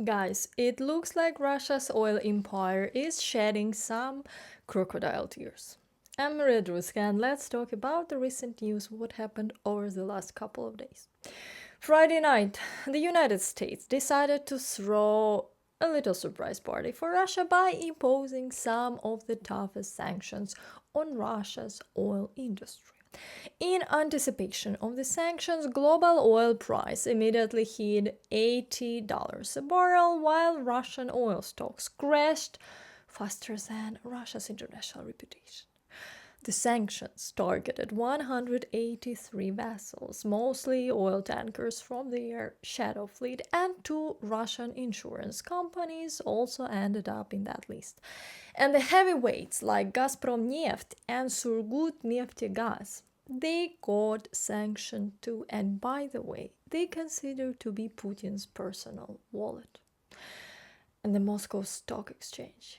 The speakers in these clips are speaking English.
Guys, it looks like Russia's oil empire is shedding some crocodile tears. I'm Maria Drutska, and let's talk about the recent news, what happened over the last couple of days. Friday night, the United States decided to throw a little surprise party for Russia by imposing some of the toughest sanctions on Russia's oil industry. In anticipation of the sanctions, global oil price immediately hit $80 a barrel, while Russian oil stocks crashed faster than Russia's international reputation. The sanctions targeted 183 vessels, mostly oil tankers from their shadow fleet, and two Russian insurance companies also ended up in that list. And the heavyweights like Gazprom Neft and Surgutneftegas, they got sanctioned too, and by the way, they considered to be Putin's personal wallet. And the Moscow Stock Exchange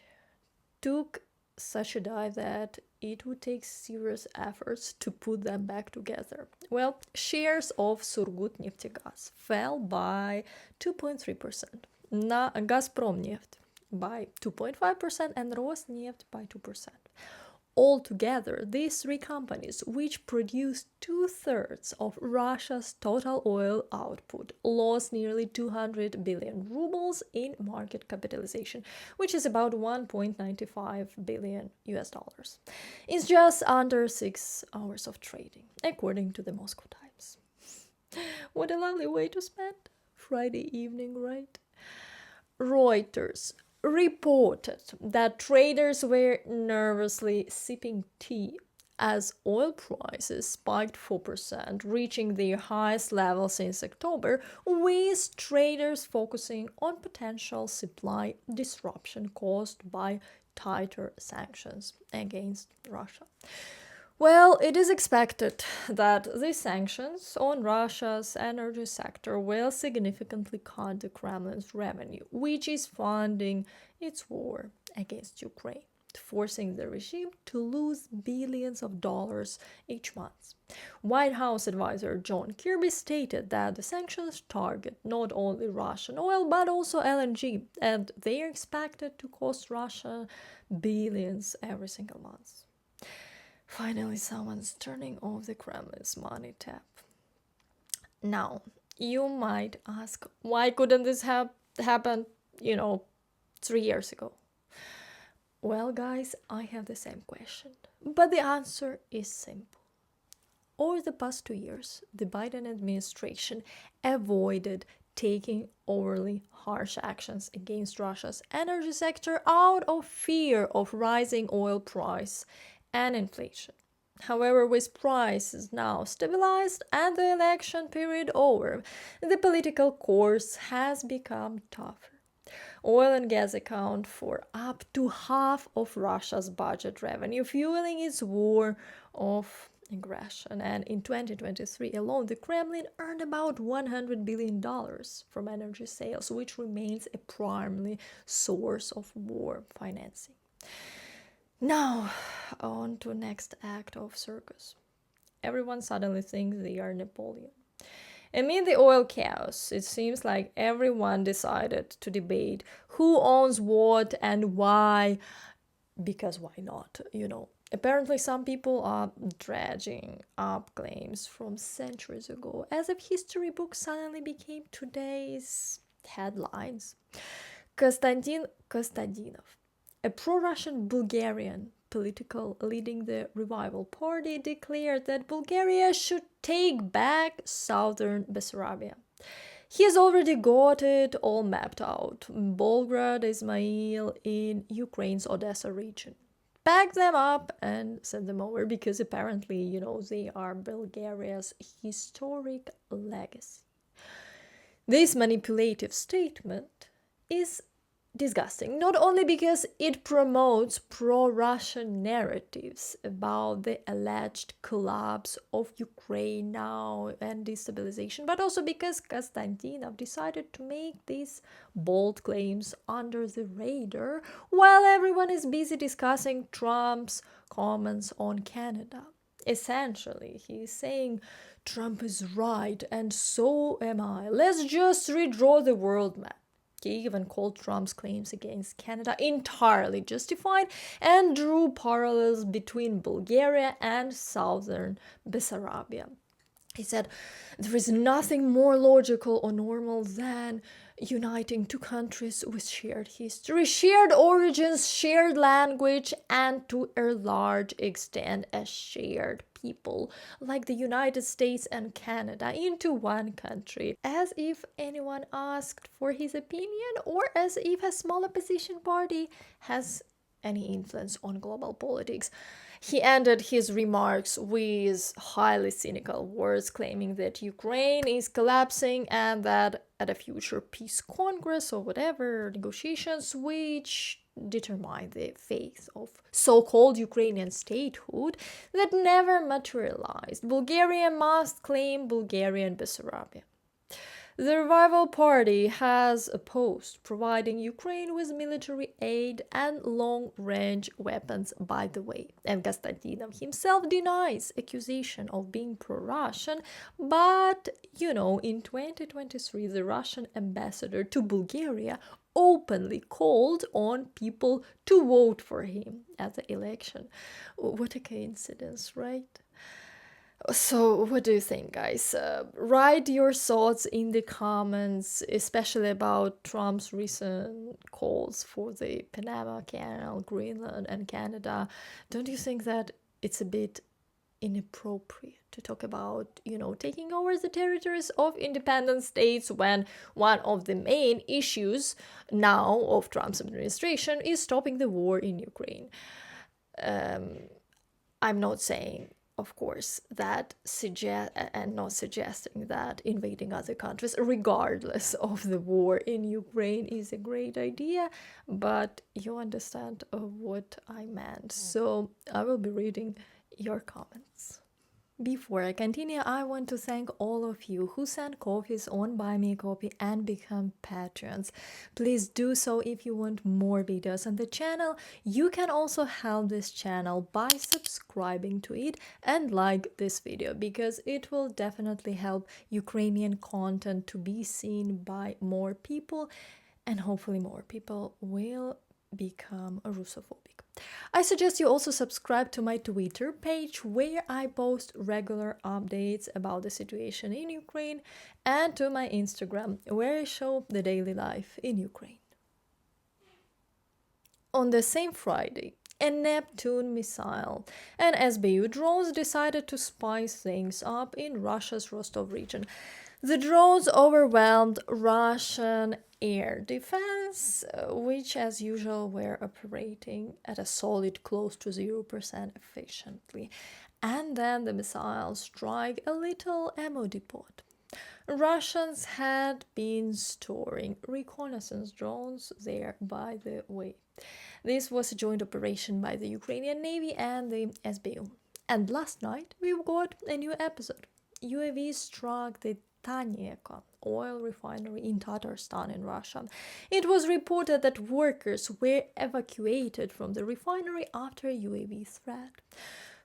took such a dive that it would take serious efforts to put them back together. Well, shares of Surgutneftegas fell by 2.3%, Gazprom Neft by 2.5%, and Rosneft by 2%. Altogether, these three companies, which produce two-thirds of Russia's total oil output, lost nearly 200 billion rubles in market capitalization, which is about 1.95 billion US dollars. It's just under 6 hours of trading, according to the Moscow Times. What a lovely way to spend Friday evening, right? Reuters reported that traders were nervously sipping tea as oil prices spiked 4%, reaching their highest level since October, with traders focusing on potential supply disruption caused by tighter sanctions against Russia. Well, it is expected that these sanctions on Russia's energy sector will significantly cut the Kremlin's revenue, which is funding its war against Ukraine, forcing the regime to lose billions of dollars each month. White House advisor John Kirby stated that the sanctions target not only Russian oil but also LNG, and they are expected to cost Russia billions every single month. Finally, someone's turning off the Kremlin's money tap. Now, you might ask, why couldn't this happen, 3 years ago? Well, guys, I have the same question. But the answer is simple. Over the past 2 years, the Biden administration avoided taking overly harsh actions against Russia's energy sector out of fear of rising oil price and inflation. However, with prices now stabilized and the election period over, the political course has become tougher. Oil and gas account for up to half of Russia's budget revenue, fueling its war of aggression. And in 2023 alone, the Kremlin earned about $100 billion from energy sales, which remains a primary source of war financing. Now, on to next act of circus. Everyone suddenly thinks they are Napoleon. Amid the oil chaos, it seems like everyone decided to debate who owns what and why, because why not? Apparently, some people are dredging up claims from centuries ago, as if history books suddenly became today's headlines. Konstantin Kostadinov, a pro-Russian Bulgarian political leading the Revival Party, declared that Bulgaria should take back southern Bessarabia. He has already got it all mapped out. Belgrade, Ismail in Ukraine's Odessa region. Pack them up and send them over because apparently, they are Bulgaria's historic legacy. This manipulative statement is disgusting, not only because it promotes pro-Russian narratives about the alleged collapse of Ukraine now and destabilization, but also because Konstantinov decided to make these bold claims under the radar while everyone is busy discussing Trump's comments on Canada. Essentially, he's saying Trump is right and so am I. Let's just redraw the world map. He even called Trump's claims against Canada entirely justified and drew parallels between Bulgaria and southern Bessarabia. He said, there is nothing more logical or normal than uniting two countries with shared history, shared origins, shared language, and to a large extent a shared people, like the United States and Canada, into one country. As if anyone asked for his opinion, or as if a small opposition party has any influence on global politics. He ended his remarks with highly cynical words, claiming that Ukraine is collapsing and that at a future peace congress or whatever negotiations which determine the fate of so-called Ukrainian statehood that never materialized, Bulgaria must claim Bulgarian Bessarabia. The Revival Party has opposed providing Ukraine with military aid and long-range weapons, by the way. And Konstantinov himself denies accusation of being pro-Russian, but, in 2023, the Russian ambassador to Bulgaria openly called on people to vote for him at the election. What a coincidence, right? So, what do you think, guys? Write your thoughts in the comments, especially about Trump's recent calls for the Panama Canal, Greenland, and Canada. Don't you think that it's a bit inappropriate to talk about, taking over the territories of independent states when one of the main issues now of Trump's administration is stopping the war in Ukraine? I'm not saying, of course, that not suggesting that invading other countries, regardless of the war in Ukraine, is a great idea, but you understand what I meant. So I will be reading your comments. Before I continue, I want to thank all of you who send coffees on Buy Me a Coffee and become patrons. Please do so if you want more videos on the channel. You can also help this channel by subscribing to it and like this video, because it will definitely help Ukrainian content to be seen by more people, and hopefully more people will become Russophobic. I suggest you also subscribe to my Twitter page, where I post regular updates about the situation in Ukraine, and to my Instagram, where I show the daily life in Ukraine. On the same Friday, a Neptune missile and SBU drones decided to spice things up in Russia's Rostov region. The drones overwhelmed Russian air defense, which as usual were operating at a solid close to 0% efficiently. And then the missiles strike a little ammo depot. Russians had been storing reconnaissance drones there, by the way. This was a joint operation by the Ukrainian Navy and the SBU. And last night we got a new episode. UAV struck the Tanyeka oil refinery in Tatarstan in Russia. It was reported that workers were evacuated from the refinery after a UAV threat.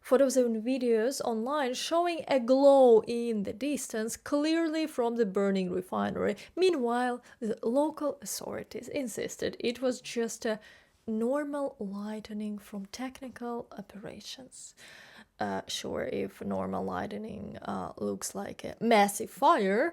Photos and videos online showing a glow in the distance, clearly from the burning refinery. Meanwhile, the local authorities insisted it was just a normal lightning from technical operations. Sure, if normal lightning looks like a massive fire.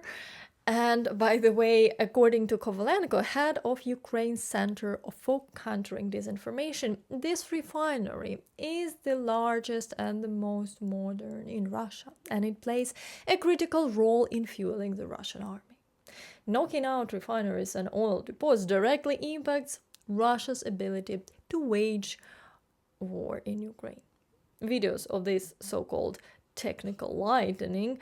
And by the way, according to Kovalenko, head of Ukraine's Center for Countering Disinformation, this refinery is the largest and the most modern in Russia, and it plays a critical role in fueling the Russian army. Knocking out refineries and oil depots directly impacts Russia's ability to wage war in Ukraine. Videos of this so-called technical lightning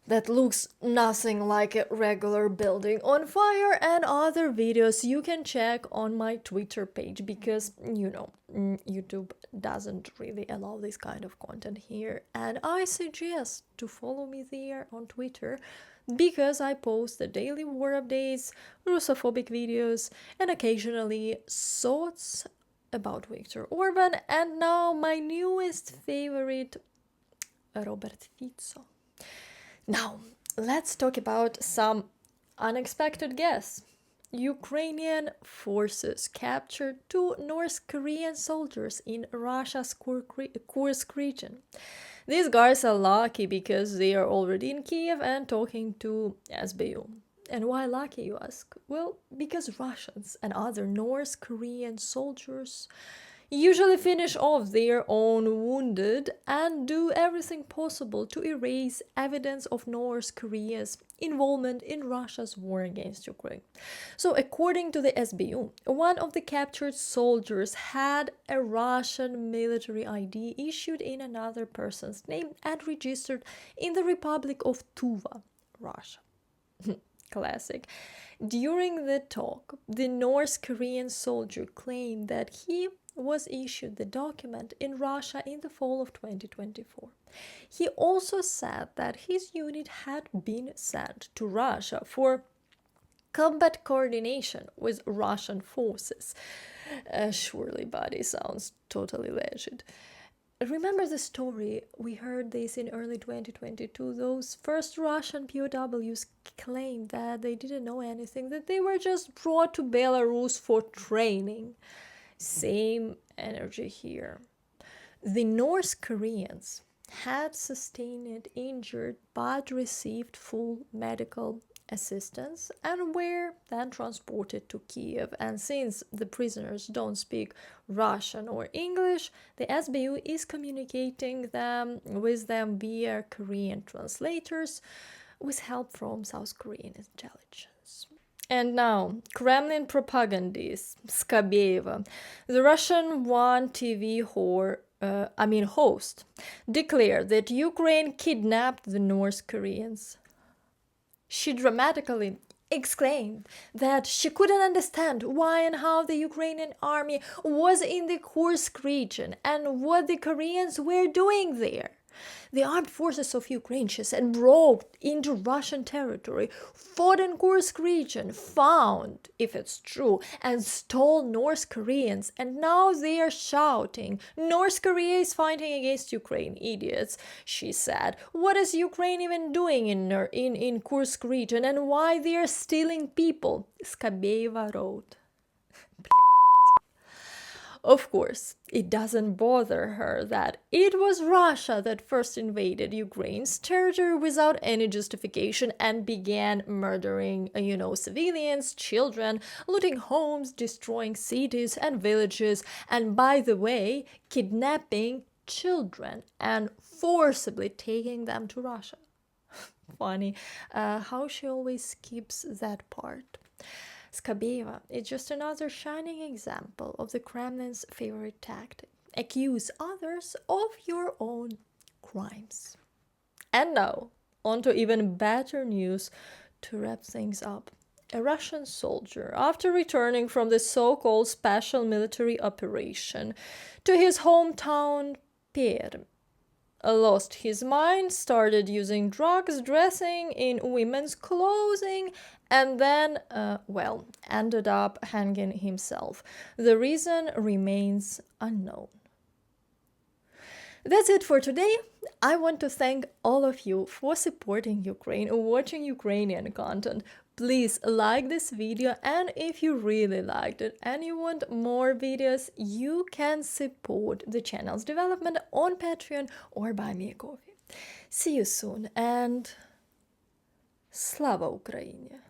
that looks nothing like a regular building on fire, and other videos you can check on my Twitter page, because YouTube doesn't really allow this kind of content here, and I suggest to follow me there on Twitter, because I post the daily war updates, Russophobic videos, and occasionally thoughts about Viktor Orban, and now my newest favorite, Robert Fico. Now, let's talk about some unexpected guests. Ukrainian forces captured two North Korean soldiers in Russia's Kursk region. These guys are lucky because they are already in Kiev and talking to SBU. And why lucky, you ask? Well, because Russians and other North Korean soldiers usually finish off their own wounded and do everything possible to erase evidence of North Korea's involvement in Russia's war against Ukraine. So, according to the SBU, one of the captured soldiers had a Russian military ID issued in another person's name and registered in the Republic of Tuva, Russia. Classic. During the talk, the North Korean soldier claimed that he was issued the document in Russia in the fall of 2024. He also said that his unit had been sent to Russia for combat coordination with Russian forces. Surely, buddy, sounds totally legit. Remember the story? We heard this in early 2022. Those first Russian POWs claimed that they didn't know anything, that they were just brought to Belarus for training. Same energy here. The North Koreans had sustained injured but received full medical assistance and were then transported to Kiev. And since the prisoners don't speak Russian or English, the SBU is communicating with them via Korean translators with help from South Korean intelligence. And now, Kremlin propagandist Skabeva, the Russian One TV host, declared that Ukraine kidnapped the North Koreans. She dramatically exclaimed that she couldn't understand why and how the Ukrainian army was in the Kursk region and what the Koreans were doing there. The armed forces of Ukraine, she said, broke into Russian territory, fought in Kursk region, found, if it's true, and stole North Koreans, and now they are shouting, North Korea is fighting against Ukraine, idiots, she said. What is Ukraine even doing in Kursk region, and why they are stealing people? Skabeva wrote. Of course, it doesn't bother her that it was Russia that first invaded Ukraine's territory without any justification and began murdering, civilians, children, looting homes, destroying cities and villages, and by the way, kidnapping children and forcibly taking them to Russia. Funny how she always skips that part. Skabeva is just another shining example of the Kremlin's favorite tactic: accuse others of your own crimes. And now, on to even better news to wrap things up. A Russian soldier, after returning from the so-called special military operation to his hometown Perm, lost his mind, started using drugs, dressing in women's clothing, and then, ended up hanging himself. The reason remains unknown. That's it for today. I want to thank all of you for supporting Ukraine or watching Ukrainian content. Please like this video, and if you really liked it and you want more videos, you can support the channel's development on Patreon or buy me a coffee. See you soon, and Slava Ukraini!